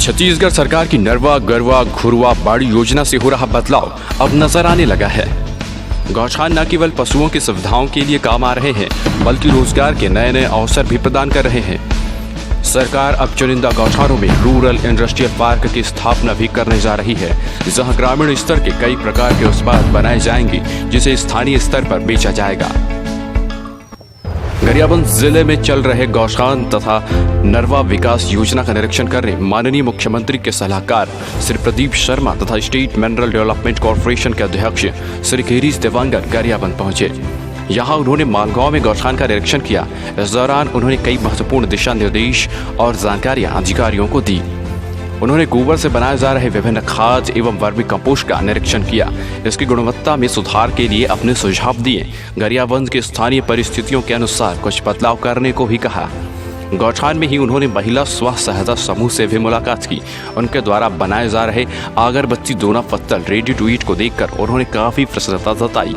छत्तीसगढ़ सरकार की नरवा गरवा घुरवा बाड़ी योजना से हो रहा बदलाव अब नजर आने लगा है। गौठान न केवल पशुओं की सुविधाओं के लिए काम आ रहे हैं, बल्कि रोजगार के नए नए अवसर भी प्रदान कर रहे हैं। सरकार अब चुनिंदा गौठानों में रूरल इंडस्ट्रियल पार्क की स्थापना भी करने जा रही है, जहां ग्रामीण स्तर के कई प्रकार के उत्पाद बनाए जाएंगे, जिसे स्थानीय स्तर पर बेचा जाएगा। गरियाबंद जिले में चल रहे गौठान तथा नरवा विकास योजना का निरीक्षण करने माननीय मुख्यमंत्री के सलाहकार श्री प्रदीप शर्मा तथा स्टेट मिनरल डेवलपमेंट कॉर्पोरेशन के अध्यक्ष श्री गिरीश देवांगन गरियाबंद पहुंचे। यहां उन्होंने मालगांव में गौठान का निरीक्षण किया। इस दौरान उन्होंने कई महत्वपूर्ण दिशा निर्देश और जानकारियां अधिकारियों को दी। उन्होंने गोबर से बनाए जा रहे विभिन्न खाद एवं वर्मी कंपोस्ट का निरीक्षण किया। इसकी गुणवत्ता में सुधार के लिए अपने सुझाव दिए। गरियाबंद की स्थानीय परिस्थितियों के अनुसार कुछ बदलाव करने को भी कहा। गौठान में ही उन्होंने महिला स्व सहायता समूह से भी मुलाकात की। उनके द्वारा बनाए जा रहे अगरबत्ती दोना पत्तल रेडी टू ईट को देखकर उन्होंने काफी प्रसन्नता जताई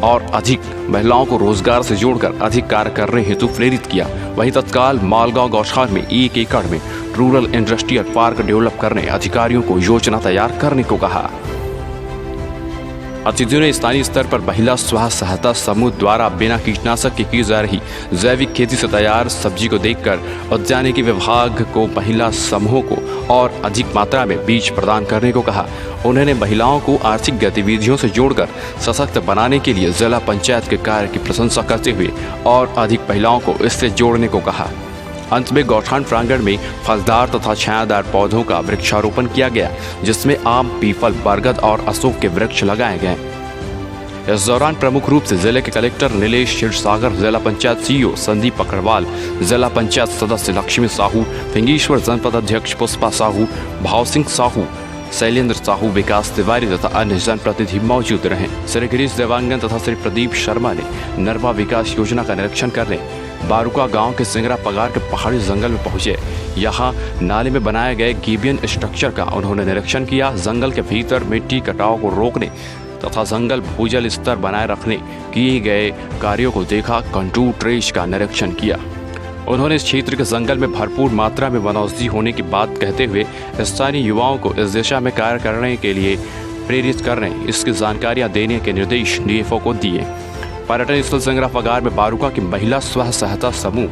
और अधिक महिलाओं को रोजगार से जोड़कर अधिक कार्य करने हेतु प्रेरित किया। वहीं तत्काल मालगांव गौठान में 1 एकड़ में रूरल इंडस्ट्रियल पार्क डेवलप करने अधिकारियों को योजना तैयार करने को कहा। अतिथियों ने स्थानीय स्तर पर महिला स्व सहायता समूह द्वारा बिना कीटनाशक की जा रही जैविक खेती से तैयार सब्जी को देखकर उद्यानिकी विभाग को महिला समूहों को और अधिक मात्रा में बीज प्रदान करने को कहा। उन्होंने महिलाओं को आर्थिक गतिविधियों से जोड़कर सशक्त बनाने के लिए जिला पंचायत के कार्य की प्रशंसा करते हुए और अधिक महिलाओं को इससे जोड़ने को कहा। अंत में गौठान प्रांगण में फलदार तथा छायादार पौधों का वृक्षारोपण किया गया, जिसमें आम, पीपल, बरगद और अशोक के वृक्ष लगाए गए। इस दौरान प्रमुख रूप से जिले के कलेक्टर नीलेश क्षीरसागर, जिला पंचायत सीईओ संदीप अग्रवाल, जिला पंचायत सदस्य लक्ष्मी साहू, फिंगीश्वर जनपद अध्यक्ष पुष्पा साहू, भाव सिंह साहू, शैलेंद्र साहू, विकास तिवारी तथा अन्य जनप्रतिनिधि मौजूद रहे। श्री गिरीश देवांगन तथा श्री प्रदीप शर्मा ने नरवा विकास योजना का निरीक्षण करने बारुका गांव के सिंगरा पगार के पहाड़ी जंगल में पहुंचे। यहां नाले में बनाए गए गिबियन स्ट्रक्चर का उन्होंने निरीक्षण किया। जंगल के भीतर मिट्टी कटाव को रोकने तथा जंगल भूजल स्तर बनाए रखने किए गए कार्यों को देखा। कंटूर ट्रेस का निरीक्षण किया। उन्होंने इस क्षेत्र के जंगल में भरपूर मात्रा में वनौषधि होने की बात कहते हुए स्थानीय युवाओं को इस दिशा में कार्य करने के लिए प्रेरित करने, इसकी जानकारियां देने के निर्देश डीएफओ को दिए। पर्यटन स्थल सिंगरा पगार में बारुका की महिला स्व सहायता समूह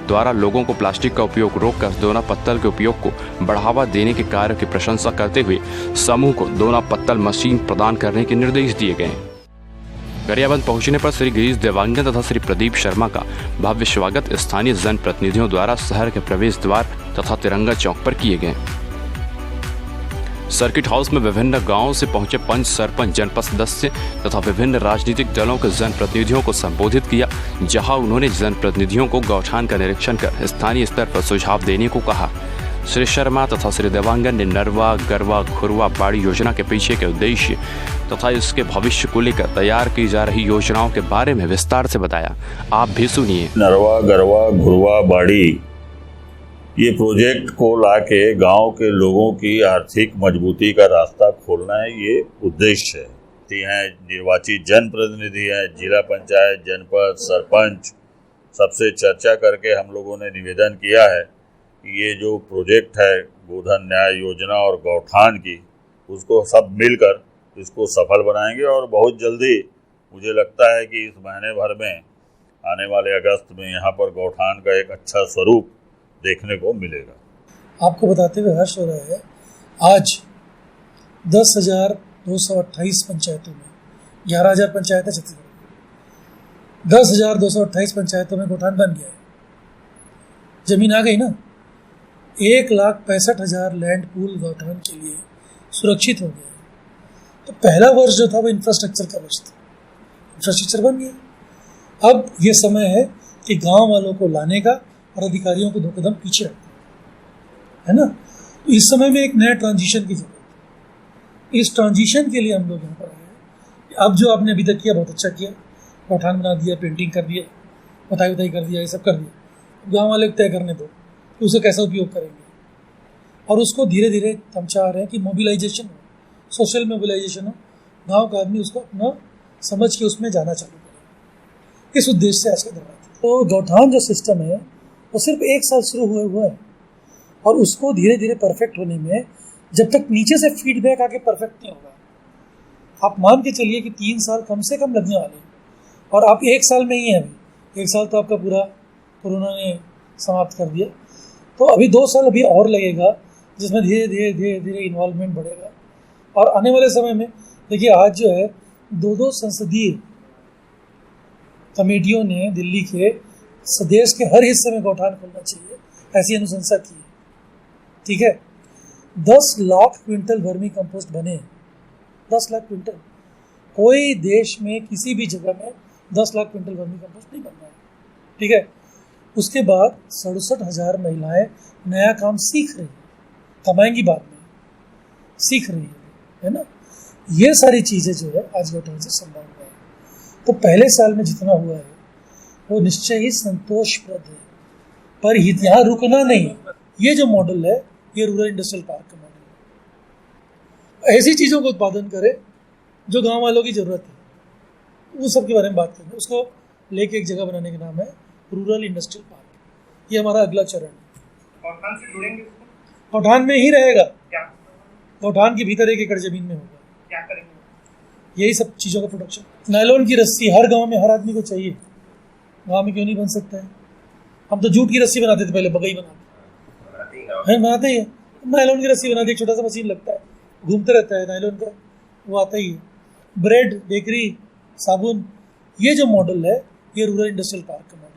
द्वारा लोगों को प्लास्टिक का उपयोग रोककर दोना पत्तल के उपयोग को बढ़ावा देने के कार्य की प्रशंसा करते हुए समूह को दोना पत्तल मशीन प्रदान करने के निर्देश दिए गए। गरियाबंद पहुंचने पर श्री गिरीश देवांगन तथा श्री प्रदीप शर्मा का भव्य स्वागत स्थानीय जनप्रतिनिधियों द्वारा शहर के प्रवेश द्वार तथा तिरंगा चौक पर किए गए। सर्किट हाउस में विभिन्न गांवों से पहुंचे पंच, सरपंच, जनपद सदस्य तथा विभिन्न राजनीतिक दलों के जनप्रतिनिधियों को संबोधित किया, जहां उन्होंने जनप्रतिनिधियों को गौठान का निरीक्षण कर स्थानीय स्तर पर सुझाव देने को कहा। श्री शर्मा तथा श्री देवांगन ने नरवा गरवा घुरवा बाड़ी योजना के पीछे के उद्देश्य तथा इसके भविष्य को लेकर तैयार की जा रही योजनाओं के बारे में विस्तार से बताया। आप भी सुनिए। नरवा गरवा घुरवा बाड़ी ये प्रोजेक्ट को लाके गांव के लोगों की आर्थिक मजबूती का रास्ता खोलना है, ये उद्देश्य है। निर्वाचित जनप्रतिनिधि हैं, जिला पंचायत, जनपद, सरपंच, सबसे चर्चा करके हम लोगों ने निवेदन किया है कि ये जो प्रोजेक्ट है गोधन न्याय योजना और गौठान की, उसको सब मिलकर इसको सफल बनाएंगे और बहुत जल्दी मुझे लगता है कि इस महीने भर में आने वाले अगस्त में यहाँ पर गौठान का एक अच्छा स्वरूप देखने को मिलेगा। आपको बताते हुए हर्ष हो रहा है, आज 10,228 पंचायतों में 11,000 पंचायतें छत्तीसगढ़ में 10,228 पंचायतों में गौठान बन गया है। जमीन आ गई ना। 1,65,000 लैंड पूल गौठान के लिए सुरक्षित हो गया। तो पहला वर्ष जो था वो इंफ्रास्ट्रक्चर का वर्ष था। इंफ्रास्ट्रक्चर बन गया। अब ये समय है कि गांव वालों को लाने का और अधिकारियों को 2 कदम पीछे रखना है ना। तो इस समय में एक नया ट्रांजिशन की जरूरत है। इस ट्रांजिशन के लिए हम लोग यहाँ पर आए। अब जो आपने अभी तक किया बहुत अच्छा किया, गौठान बना दिया, पेंटिंग कर दिया, बताई कर दिया, ये सब कर दिया। गाँव वाले तय करने दो कि उसे कैसा उपयोग करेंगे और उसको धीरे धीरे हम चाह रहे हैं कि मोबिलाइजेशन हो, सोशल मोबिलाइजेशन हो, गाँव का आदमी उसको अपना समझ के उसमें जाना चालू करे। इस उद्देश्य से आज का दौरा था। तो गौठान जो सिस्टम है वो सिर्फ 1 साल शुरू हुआ है और उसको धीरे धीरे परफेक्ट होने में जब तक नीचे से फीडबैक आके परफेक्ट नहीं होगा, आप मान के चलिए कि 3 साल कम से कम लगने वाले हैं, और आप 1 साल में ही हैं। अभी 1 साल तो आपका पूरा कोरोना ने समाप्त कर दिया, तो अभी 2 साल अभी और लगेगा, जिसमें धीरे धीरे धीरे धीरे इन्वॉल्वमेंट बढ़ेगा। और आने वाले समय में देखिए, आज जो है 2-2 संसदीय कमेटियों ने दिल्ली के देश के हर हिस्से में गौठान खोलना चाहिए, ऐसी अनुशंसा की है। ठीक है, 10 लाख क्विंटल वर्मी कंपोस्ट बने, 10 लाख क्विंटल। कोई देश में किसी भी जगह में 10 लाख क्विंटल वर्मी कंपोस्ट नहीं बन रहा है। ठीक है, उसके बाद 67,000 महिलाएं नया काम सीख रही हैं, कमाएंगी बाद में, सीख रही है ना। ये सारी चीज़ें जो है आज गौठान से संभव हुआ है। तो पहले साल में जितना हुआ है वो निश्चय ही संतोषप्रद है, पर यहाँ रुकना नहीं। ये जो मॉडल है ये रूरल इंडस्ट्रियल पार्क का मॉडल है। ऐसी चीज़ों का उत्पादन करें जो गांव वालों की ज़रूरत है, वो सब के बारे में बात करेंगे। उसको लेके एक जगह बनाने का नाम है रूरल इंडस्ट्रियल पार्क। ये हमारा अगला चरण है। गौठान से जुड़ेंगे, गौठान में ही रहेगा, क्या गौठान के भीतर 1 एकड़ जमीन में होगा। क्या करेंगे? यही सब चीज़ों का प्रोडक्शन। नायलॉन की रस्सी हर गांव में, हर आदमी को चाहिए। गांव में क्यों नहीं बन सकता है? हम तो जूट की रस्सी बनाते थे पहले, बगई बनाते ही है। नायलॉन की रस्सी बनाते, एक छोटा सा मशीन लगता है, घूमते रहता है, नायलॉन का वो आता ही है। ब्रेड, बेकरी, साबुन, ये जो मॉडल है ये रूरल इंडस्ट्रियल पार्क का मॉडल।